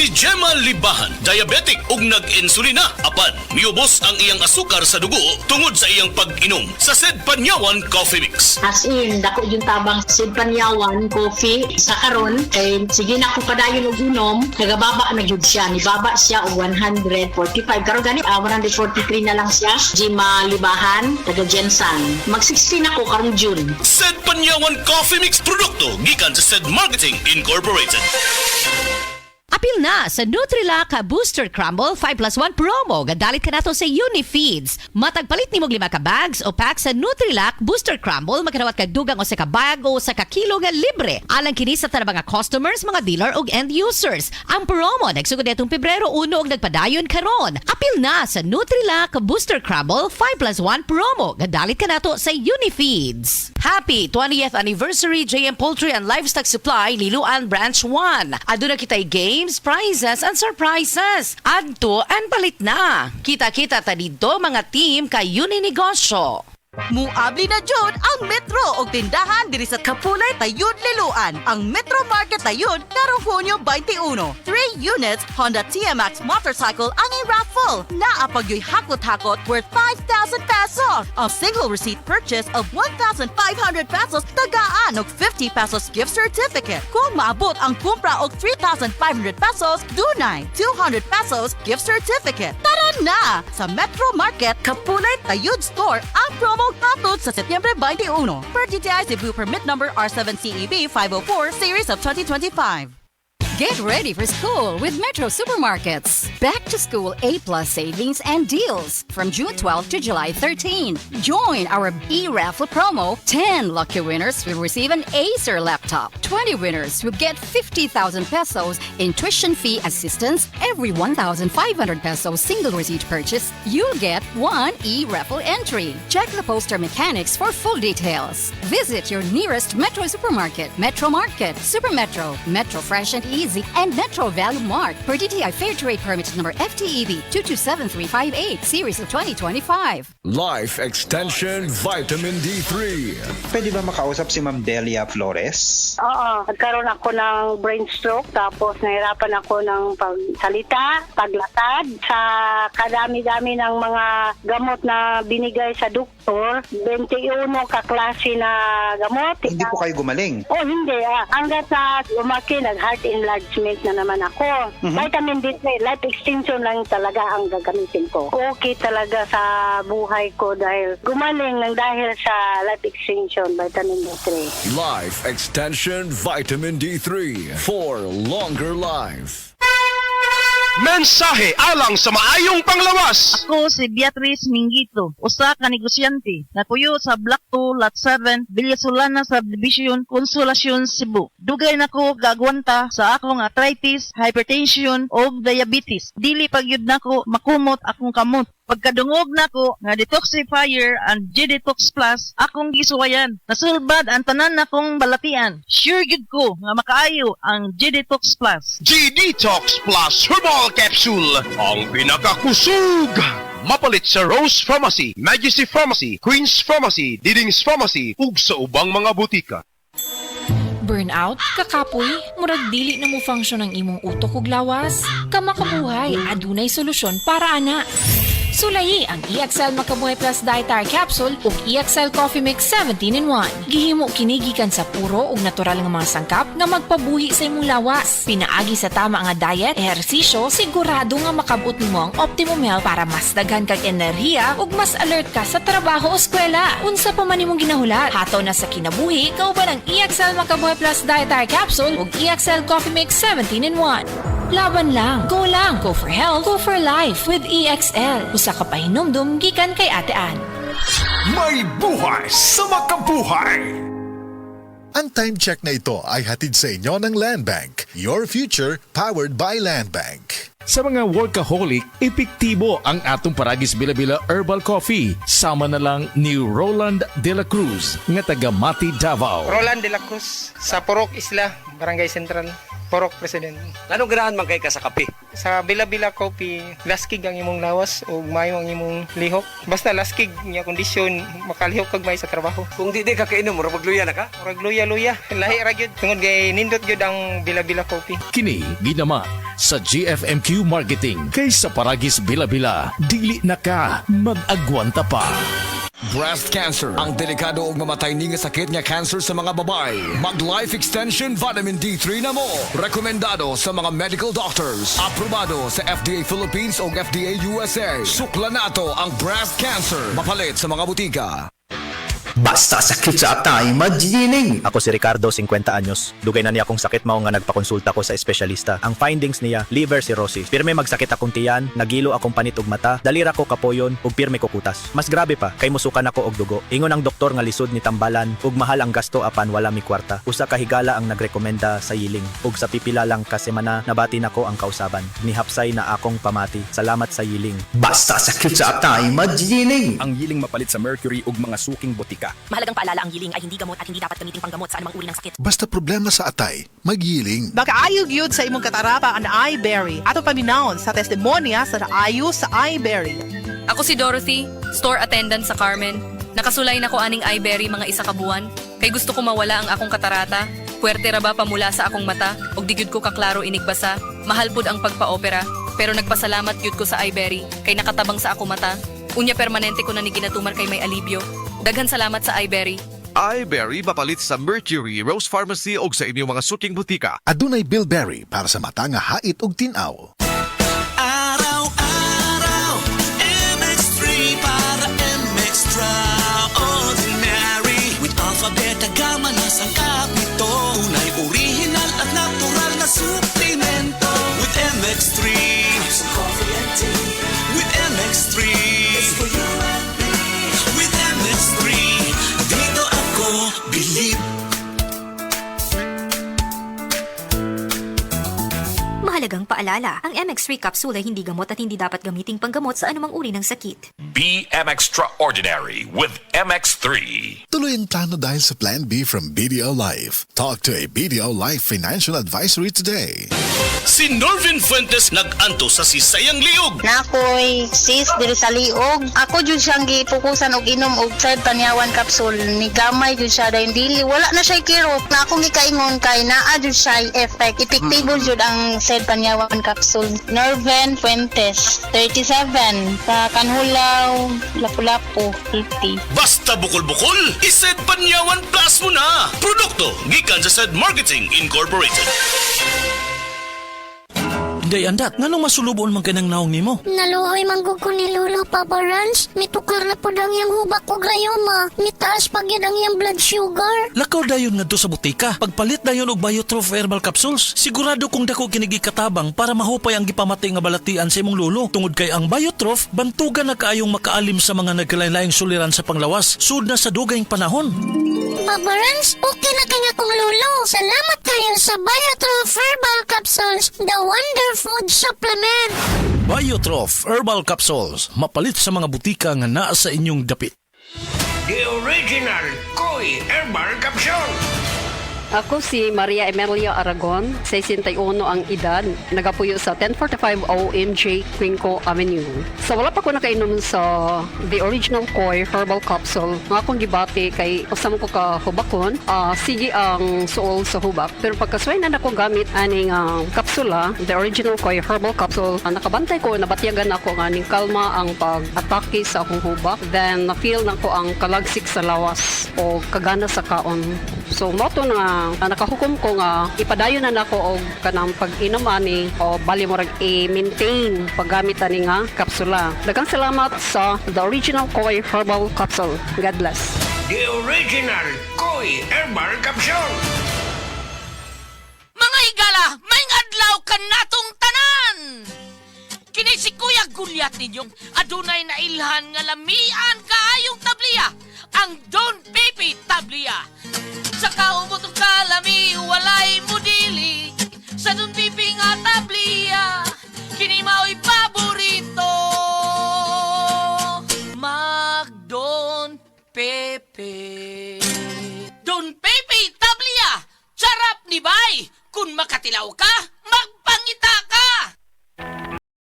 Si Gemma Libahan, diabetic ug nag-insulina. Apan, miubos ang iyang asukar sa dugo tungod sa iyang pag-inom sa Sed Panyawan Coffee Mix. As in, dako yung tabang Sid Panyawan coffee sa karon kay sige na ko padayon og inom, nagababa na gyud siya, nibaba siya og 145 karon gani 143 na lang siya. Gemma Libahan, taga Jensan. Mag-16 ako karong June. Sed Panyawan Coffee Mix produkto gikan sa Sed Marketing Incorporated. Apil na sa Nutrilak Booster Crumble 5+1 promo. Gadalit ka na to sa Unifeeds. Matagpalit ni mong 5 ka bags o pack sa Nutrilak Booster Crumble. Magkanawat kag dugang o sa ka bag o sa ka kilo nga libre. Alang kini sa tanang mga customers, mga dealer o end users. Ang promo nagsugod netong Pebrero 1 og nagpadayon karon. Apil na sa Nutrilak Booster Crumble 5+1 promo. Gadalit ka na to sa Unifeeds. Happy 20th Anniversary JM Poultry and Livestock Supply Liloan Branch 1. Aduna kitay games, prizes, and surprises. Adto and palit na. Kita-kita ta dito mga team kay Uninegosyo. Muabli na jud ang Metro og tindahan diri sa Kapulay Tayud Liloan. Ang Metro Market Tayud karong Hunyo 21. 3 units Honda TMX motorcycle ang i-raffle. Naapagyoy hakot-hakot worth 5,000 pesos. A single receipt purchase of 1,500 pesos tagaan og 50 pesos gift certificate. Kung maabot ang kumpra og 3,500 pesos, dunay 200 pesos gift certificate. Tara na sa Metro Market Kapulay Tayud Store ang promo hatod sa Setyembre 21. Per DTI Cebu permit number R7CEB 504 series of 2025. Get ready for school with Metro Supermarkets. Back to school A+ savings and deals from June 12 to July 13. Join our e-raffle promo. 10 lucky winners will receive an Acer laptop. 20 winners will get 50,000 pesos in tuition fee assistance. Every 1,500 pesos single receipt purchase, you'll get 1 e-raffle entry. Check the poster mechanics for full details. Visit your nearest Metro Supermarket, Metro Market, Super Metro, Metro Fresh and Easy, and Metro Value Mart per DTI Fair Trade Permit number FTEB 227358 series of 2025. Life Extension Vitamin D3. Pwede ba makausap si Ma'am Delia Flores? Oo, nagkaroon ako ng brain stroke tapos nahirapan ako ng pagsalita, paglakad. Sa kadami-dami ng mga gamot na binigay sa doktor, 21 kaklase na gamot. Hindi po kayo gumaling? Oh, hindi. Hanggat na lumaki, nag-heart enlargement na naman ako. Vitamin D3, life extension lang talaga ang gagamitin ko. Okay talaga sa buhay ko dahil gumaling ng dahil sa life extension, vitamin D3. Life Extension Vitamin D3 for longer life. Mensahe alang sa maayong panglawas. Ako si Beatrice Mingito, usa ka negosyante na puyo sa Block 2, Lot 7, Villasolana Subdivision, Consolacion, Cebu. Dugay nako gagwanta sa akong arthritis, hypertension o diabetes. Dili pagyud nako makumot akong kamot. Pagkadungog nako nga detoxifier and G-Detox Plus akong gisuwayan. Nasulbad ang tanan nakong balatian. Sure gid ko nga makaayo ang G-Detox Plus. G-Detox Plus Herbal Capsule, ang pinakakusog. Mapalit sa Rose Pharmacy, Majesty Pharmacy, Queen's Pharmacy, Diding's Pharmacy, ug sa ubang mga butika. Burnout, kakapoy, murag dili na mo function ang imong utok ug lawas. Kamakabuhay, adunay solusyon para ana. Sulayi ang EXL Makabuhay Plus Dietary Capsule ug EXL Coffee Mix 17-in-1. Gihimo kini gikan sa puro ug natural nga mga sangkap nga magpabuhi sa imong lawas. Pinaagi sa tama nga diet, ehersisyo, sigurado nga makabot nimo ang optimum health para mas daghan kag enerhiya ug mas alert ka sa trabaho o eskwela. Unsa pa man imong ginahulat, hataw na sa kinabuhi kauban ang EXL Makabuhay Plus Dietary Capsule ug EXL Coffee Mix 17-in-1. Laban lang, go for health, go for life with EXL. Usa ka pahinumdum gikan kay Ate Ann. May buhay sa makabuhay! Ang time check na ito ay hatid sa inyo ng Land Bank. Your future powered by Land Bank. Sa mga workaholic, epektibo ang atong Paragis Bila-Bila Herbal Coffee. Sama na lang ni Roland De La Cruz, nga taga Mati, Davao. Roland De La Cruz, sa Purok Isla, Barangay Central. Porok President. Anong ganahan man kay ka sa kape? Sa Bila-Bila Coffee, laskig ang imong lawas o mayo ang imong lihok. Basta laskig niya kondisyon, makalihok kag may sa trabaho. Kung di ka kainom, mura magluya na ka? Murag luya-luya. Lahi ra gyud tungod kay nindot gyud ang Bila-Bila Coffee. Kini ginama sa GFMQ Marketing kay sa Paragis Bila-Bila. Dili na ka mag-agwanta pa. Breast cancer, ang delikado ug mamatay ni nga sakit nga cancer sa mga babae. Mag Life Extension Vitamin D3 na mo. Rekomendado sa mga medical doctors. Aprobado sa FDA Philippines ug FDA USA. Sukla nato ang breast cancer. Mapalit sa mga butika. Basta sakit sa atay, magdining. Ako si Ricardo, 50 anyos. Dugay na niya akong sakit mao nga nagpakonsulta ko sa espesyalista. Ang findings niya, liver cirrhosis. Pirme magsakit akong tiyan, nagilo akong panit ug mata, dalira ko kapoyon ug pirme ko kutas. Mas grabe pa, kay musukan ako og dugo. Ingon ang doktor nga lisod ni tambalan ug mahal ang gasto apan wala mi kwarta. Usa ka higala ang nagrekomenda sa yiling ug sa pipila lang ka semana nabati nako ang kausaban. Nihapsay na akong pamati. Salamat sa yiling. Basta sakit sa atay, magdining. Ang yiling mapalit sa mercury ug mga suking butika. Mahalagang paalala, ang yiling ay hindi gamot at hindi dapat gamiting panggamot sa anumang uri ng sakit. Basta problema sa atay, magyiling. Bakaayog yun sa imong katarapa ang iBerry. Ato paminahon sa testimonya sa naayo sa iBerry. Ako si Dorothy, store attendant sa Carmen. Nakasulay na ko aning iBerry mga isa ka buwan. Kay gusto ko mawala ang akong katarata. Puwerte ra ba pamula sa akong mata? Og digud ko kaklaro inigbasa. Mahal pud ang pagpa-opera. Pero nagpasalamat yun ko sa iBerry. Kay nakatabang sa akong mata. Unya permanente ko na ni ginatuman kay may alibyo. Daghan salamat sa iBerry. iBerry mapalit sa Mercury, Rose Pharmacy o sa inyong mga suking butika. Adunay Bilberry para sa mata nga hait ug tinaw. Araw-araw, MX3 para MX-Traordinary. With alphabet, gama na sangkap nito. Tunay, original at natural na suplemento. With MX3, some coffee and tea. With MX3, it's for you and me. With MX3, dito ako believe. Mahalagang paalala, ang MX3 capsule ay hindi gamot at hindi dapat gamiting panggamot sa anumang uri ng sakit. Be MX-Traordinary with MX3. Tuloy ang plano dahil sa Plan B from BDO Life. Talk to a BDO Life Financial Advisory today. Si Norvin Fuentes nag-anto sa sisayang liog. Nakoy sis diri sa liog. Ako jud siyang gipukusan og inom og Side Panyawan capsule. Ni gamay jud siya dahil dili wala na siya kirot. Na akong gikaingon kay naa jud siya effect. Epektibo jud ang Side Panyawan capsule. Norvin Fuentes, 37, sa Kanhulaw, Lapu-Lapu, 80. Basta bukol-bukol, ised Panyawan Plus mo na. Produkto gikan sa Sed Marketing Incorporated. Day andat, nganong masulubon man kanang naong nimo? Naluoy manggug ko ni Lolo Papa Rans. Mitukar na po ang iyang hubak ko grayoma. Mitaas pag yan ang iyang blood sugar. Lakaw dayon nga sa butika. Pagpalit dayon og Biotrof Herbal Capsules. Sigurado kung dako kinigi katabang para mahupay ang gipamatay nga balatian sa imong lolo. Tungod kay ang Biotrof, bantugan na kaayong makaalim sa mga nagkalain-laing suliran sa panglawas. Sud na sa dugayng panahon. Papa Rans, okay na kanya kong lolo. Salamat kayo sa Biotrof Herbal Capsules. The Wonder Food Supplement. Biotrof Herbal Capsules. Mapalit sa mga butika nga naa sa inyong dapit. The original Koi Herbal Capsule. Ako si Maria Emelia Aragon, 61 ang edad, nagapuyo sa 1045 OMJ Quinco Avenue. Sa wala pa ko nakainom sa The Original Koi Herbal Capsule, nga akong gibati kay usam ko ka hubakon, sige ang suol sa hubak. Pero pagkasway na ako gamit aning kapsula, The Original Koi Herbal Capsule, nakabantay ko, nabatyagan ako nga aning kalma ang pag-atake sa akong hubak. Then na-feel na ko ang kalagsik sa lawas o kagana sa kaon. So moto na nakahukom ko nga ipadayon na nako og kanang pag-inom ani o bali mo rag i-maintain paggamit ani nga kapsula. Daghang salamat sa The Original Koi Herbal Capsule. God bless. The Original Koi Herbal Capsule. Mga higala, may adlaw ka natong tanan! Kini si Kuya Gulyat ninyong adunay na ilhan nga lamian kaayong tabliya, ang Don Pepe Tabliya. Sa kaumutong kalami, walay mudili, sa Don Pepe nga tabliya, kini mao'y paborito. Mag Don Pepe. Don Pepe Tabliya, sarap ni bay, kung makatilaw ka, magpangita ka!